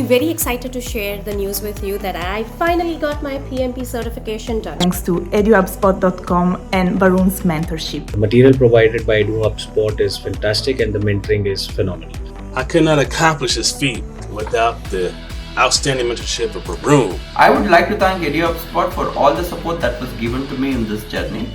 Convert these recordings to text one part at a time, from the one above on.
I'm very excited to share the news with you that I finally got my PMP certification done. Thanks to EduHubSpot.com and Barun's mentorship. The material provided by EduHubSpot is fantastic and the mentoring is phenomenal. I could not accomplish this feat without the outstanding mentorship of Baroon. I would like to thank EduHubSpot for all the support that was given to me in this journey.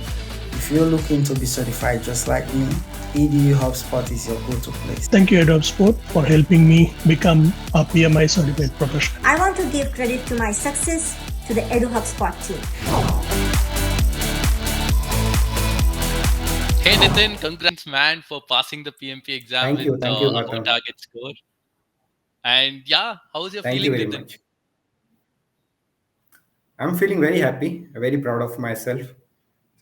If you're looking to be certified just like me, EduHubSpot is your go-to place. Thank you EduHubSpot for helping me become a PMI Certified professional. I want to give credit to my success to the EduHubSpot team. Hey Nitin, congrats man for passing the PMP exam Thank you, above target score. And yeah, how's your feeling, very Nitin? much. I'm feeling very happy, very proud of myself.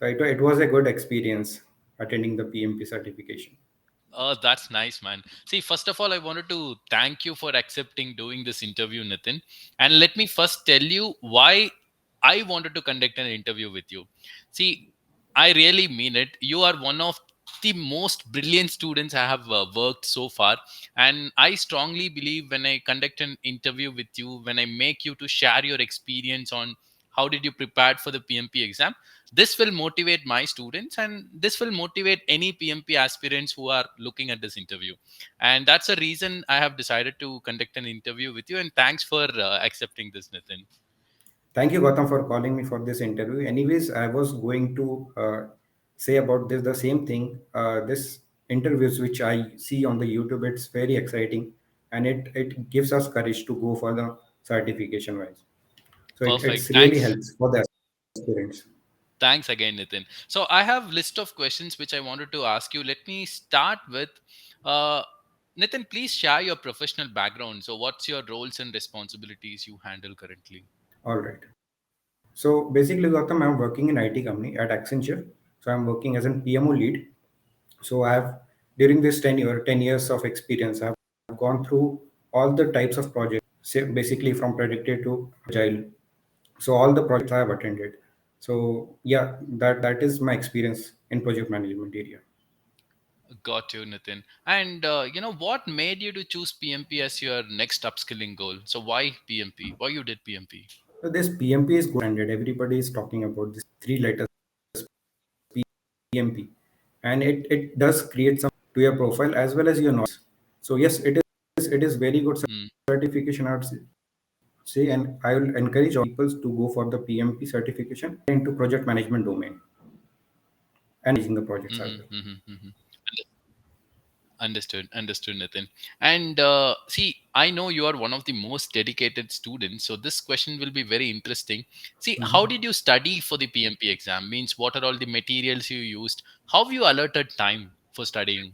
So it was a good experience attending the PMP certification. Oh, that's nice, man. See, first of all, I wanted to thank you for accepting doing this interview, Nitin. And let me first tell you why I wanted to conduct an interview with you. See, I really mean it. You are one of the most brilliant students I have worked so far. And I strongly believe when I conduct an interview with you, when I make you to share your experience on how did you prepare for the PMP exam, this will motivate my students and this will motivate any PMP aspirants who are looking at this interview. And that's the reason I have decided to conduct an interview with you. And thanks for accepting this, Nitin. Thank you, Gautam, for calling me for this interview. Anyways, I was going to say about this the same thing. This interviews which I see on the YouTube, it's very exciting, and it gives us courage to go for the certification wise. So Perfect. it's really Thanks. helps for the aspirants. Thanks again, Nitin. So I have list of questions which I wanted to ask you. Let me start with uh, Nitin. Please share your professional background. So what's your roles and responsibilities you handle currently? All right. So basically, Gautam, I'm working in IT company at Accenture. So I'm working as an PMO lead. So I have during this 10 years of experience, I've gone through all the types of projects, basically from Predictive to Agile. So all the projects I have attended. So yeah, that is my experience in project management area. Got you, Nitin. And what made you to choose PMP as your next upskilling goal? So why PMP? Why you did PMP? So this PMP is good standard. Everybody is talking about this three letters PMP, and it does create some to your profile as well as your knowledge. So yes, it is very good Hmm. certification, I would say, and I will encourage all people to go for the PMP certification into project management domain and managing the projects as well. Understood, Nitin. And see, I know you are one of the most dedicated students. So this question will be very interesting. See, how did you study for the PMP exam? Means what are all the materials you used? How have you allotted time for studying?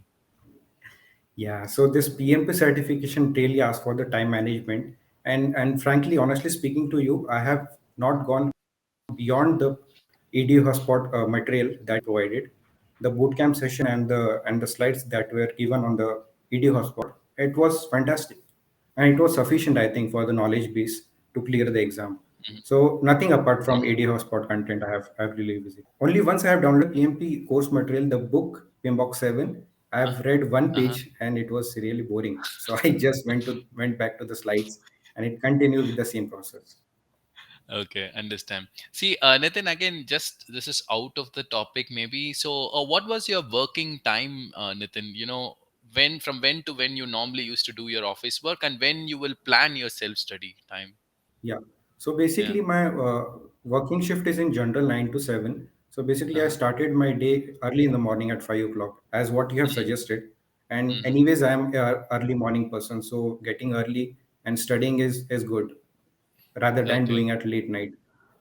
Yeah, so this PMP certification really asks for the time management, and frankly, honestly speaking to you, I have not gone beyond the EduHubSpot material that provided, the bootcamp session and the slides that were given on the EduHubSpot. It was fantastic, and it was sufficient, I think, for the knowledge base to clear the exam. Mhm, So nothing apart from mhm. EduHubSpot content I've really visited. Only once I have downloaded PMP course material, the book PMBOK 7. Uh, I've read one uh-huh. page and it was really boring. So I just went back to the slides and it continued with the same process. Okay, understand. See, Nitin, again, just this is out of the topic, maybe. So, what was your working time, Nitin? When to when you normally used to do your office work, and when you will plan your self-study time? Yeah. So Yeah. basically, my working shift is in general 9 to 7. So basically, I Uh-huh. started my day early in the morning at 5 o'clock, as what you have Mm-hmm. suggested. And Mm-hmm. anyways, I am a early morning person, so getting early and studying is good rather than Okay. doing at late night.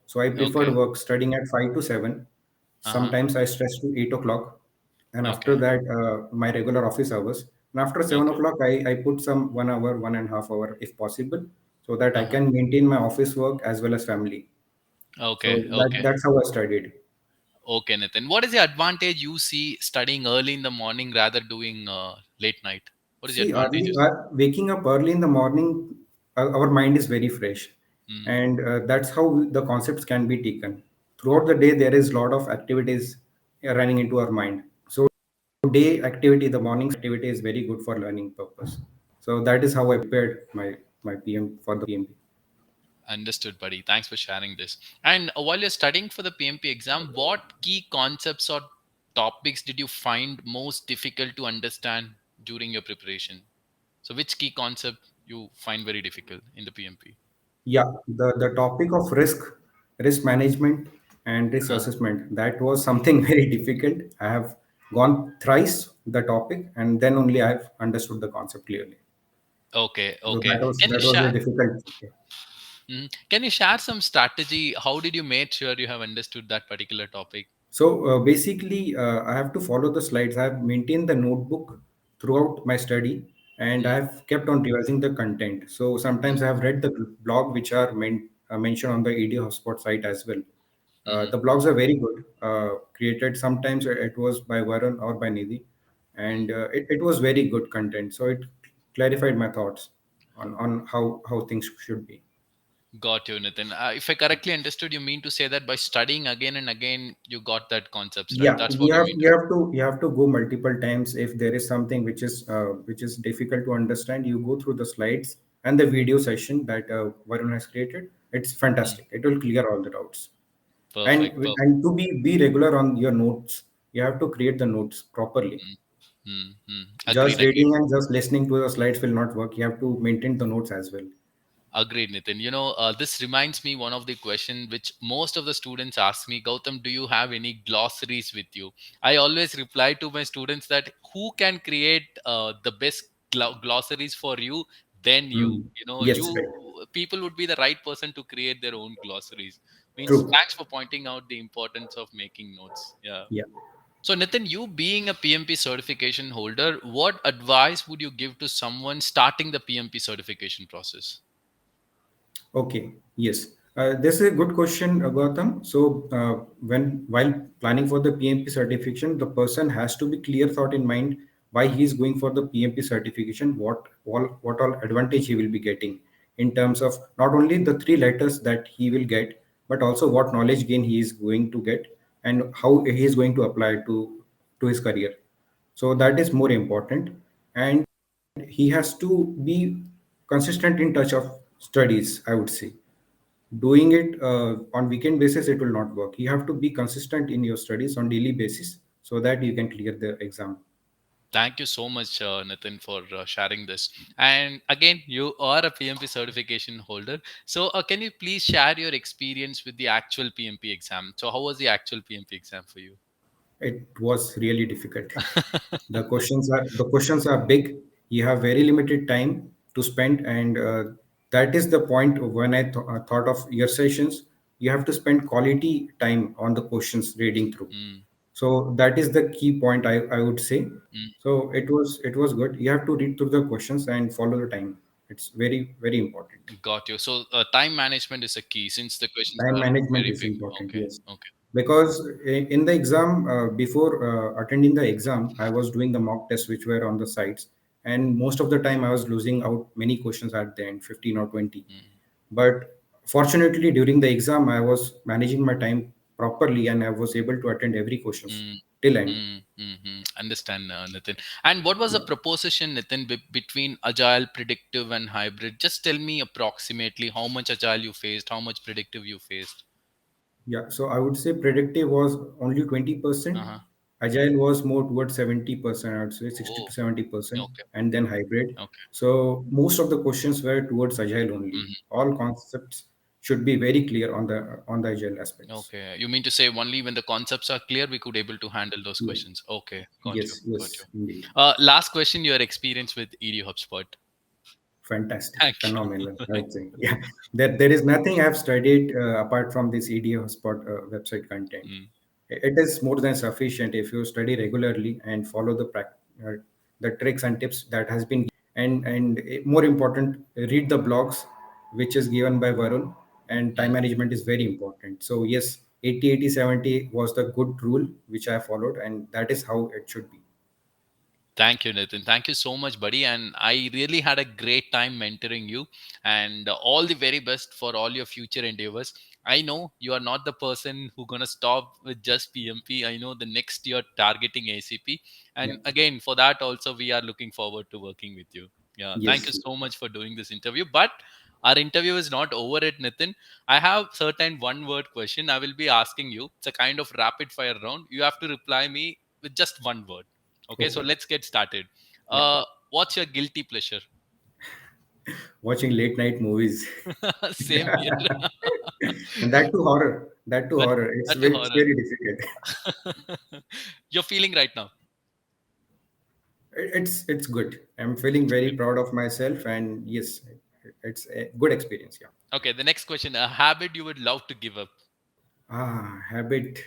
So I preferred Okay. work studying at 5 to 7. Uh-huh. Sometimes I stretch to 8 o'clock, and after Okay. that, my regular office hours. And after seven Okay. o'clock, I put some 1 hour, 1.5 hour if possible, so that I Uh-huh. can maintain my office work as well as family. Okay. So Okay. that's how I studied. Okay, Nitin. What is the advantage you see studying early in the morning rather doing late night? What is the See, advantage early you see? waking up early in the morning, our mind is very fresh, Mm. and that's how the concepts can be taken. Throughout the day, there is a lot of activities running into our mind. So day activity, the morning activity is very good for learning purpose. So that is how I prepared my my PM for the PMP. Understood, buddy. Thanks for sharing this. And while you're studying for the PMP exam, what key concepts or topics did you find most difficult to understand during your preparation? So, which key concept you find very difficult in the PMP? Yeah, the topic of risk management and risk Uh, assessment, that was something very difficult. I have gone thrice the topic, and then only I've understood the concept clearly. okay, So okay. Can you that was a share? difficult. Can you share some strategy? How did you make sure you have understood that particular topic? So basically, I have to follow the slides. I have maintained the notebook throughout my study, and I Mm, have kept on revising the content. So sometimes I mm, have read the blog which are mentioned on the EduHubSpot site as well. mhm. The blogs are very good. Created sometimes it was by Varun or by Nidhi, and it was very good content. So it clarified my thoughts on how things should be. Got you, Nitin. If I correctly understood, you mean to say that by studying again and again, you got that concepts, right? Yeah, That's what you mean to. you have to go multiple times. If there is something which is difficult to understand, you go through the slides and the video session that Varun has created. It's Mm, fantastic. It will clear all the doubts. and perfect. Perfect. and to be regular on your notes, you have to create the notes properly. Mm, Just agreed. Agreed. reading and just listening to the slides will not work. You have to maintain the notes as well. Agreed, Nitin. This reminds me one of the question which most of the students ask me, Gautam, do you have any glossaries with you? I always reply to my students that who can create the best glossaries for you than you. Hmm. Yes, right. People would be the right person to create their own glossaries. Means True. thanks for pointing out the importance of making notes. Yeah. Yeah. So, Nitin, you being a PMP certification holder, what advice would you give to someone starting the PMP certification process? Okay, yes. This is a good question, Gautam. So, while planning for the PMP certification, the person has to be clear thought in mind why he is going for the PMP certification, what all advantage he will be getting in terms of not only the three letters that he will get, but also what knowledge gain he is going to get and how he is going to apply to his career. So that is more important, and he has to be consistent in touch of studies, I would say. Doing it on weekend basis, it will not work. You have to be consistent in your studies on daily basis so that you can clear the exam. Thank you so much, Nitin, for sharing this. And again, you are a PMP certification holder. So, can you please share your experience with the actual PMP exam? So, how was the actual PMP exam for you? It was really difficult. The questions are big. You have very limited time to spend, and that is the point when thought of your sessions. You have to spend quality time on the questions reading through. Mm, So that is the key point, I would say. mm, So it was good. You have to read through the questions and follow the time. It's very important. got you. So, time management is a key since the questions Time are management very is big. important, Okay. yes, Okay. because in the exam, before attending the exam, I was doing the mock tests which were on the sites, and most of the time I was losing out many questions at the end, 15 or 20. Mm, But fortunately, during the exam, I was managing my time properly, and I was able to attend every questions mm, till end. Understand, Nitin. And what was the Yeah. proposition, Nitin, between agile, predictive, and hybrid? Just tell me approximately how much agile you faced, how much predictive you faced. Yeah, so I would say predictive was only 20%. Uh-huh. Agile was more towards 70%, I would say 60 to Oh, 70%, okay. and then hybrid. Okay. So most of the questions were towards Agile only. Hmm. All concepts should be very clear on the Agile aspects. Okay. You mean to say only when the concepts are clear, we could able to handle those Yeah. questions. Okay. Got you. Yes, Got you. yes, indeed. Last question, your experience with EduHubSpot. Fantastic, Thank phenomenal, I you. would say. Yeah, there is nothing I've studied apart from this EDA Hotspot website content. Mm, It is more than sufficient if you study regularly and follow the tricks and tips that has been, and more important, read the blogs which is given by Varun. And time mm. management is very important. So yes, 80-80-70 was the good rule which I followed, and that is how it should be. Thank you, Nathan. Thank you so much, buddy. And I really had a great time mentoring you. And all the very best for all your future endeavors. I know you are not the person who gonna stop with just PMP. I know the next year targeting ACP. Yeah. And again, for that also, we are looking forward to working with you. Yeah, thank you Yes. so much for doing this interview. But our interview is not over at Nitin. I have certain one word question I will be asking you. It's a kind of rapid fire round. You have to reply me with just one word. Okay, so Okay. let's get started. Yeah. What's your guilty pleasure? Watching late night movies. Same here. And that too horror. That too that, horror. that too It's horror. very difficult. You're feeling right now. It's good. I'm feeling very proud of myself, and yes, it's a good experience. Yeah. Okay, the next question. A habit you would love to give up. Habit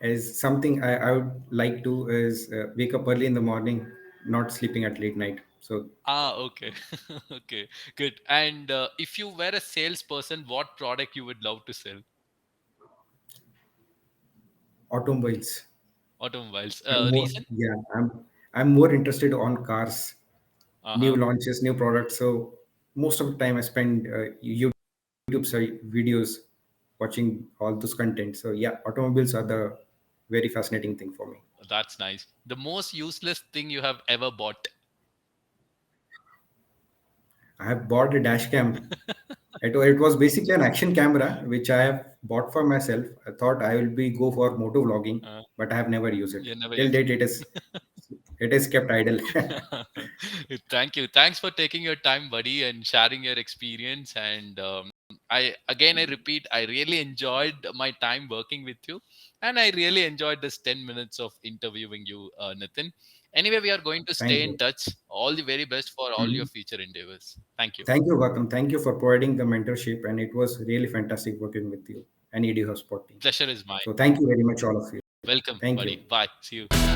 is something I would like to is wake up early in the morning, not sleeping at late night. So Okay. Okay, good. And if you were a salesperson, what product you would love to sell? automobiles. Automobiles. I'm more Reason? yeah. I'm more interested on cars, new Uh-huh. launches, new products. So most of the time I spend YouTube videos watching all those content. So yeah, automobiles are the very fascinating thing for me. That's nice. The most useless thing you have ever bought. I have bought a dash cam. It was basically an action camera which I have bought for myself. I thought I will be go for moto vlogging, Uh, but I have never used it. you never Till use date, it is kept idle. Thank you. Thanks for taking your time, buddy, and sharing your experience. And I repeat, I really enjoyed my time working with you, and I really enjoyed this 10 minutes of interviewing you, Nitin. Anyway, we are going to Thank stay in you. touch. All the very best for all your Mhm. future endeavors. Thank you. Thank you, Gautam. Thank you for providing the mentorship, and it was really fantastic working with you and EduHubSpot team. Pleasure is mine. So thank you very much, all of you. Welcome, Thank you. buddy. Bye. See you.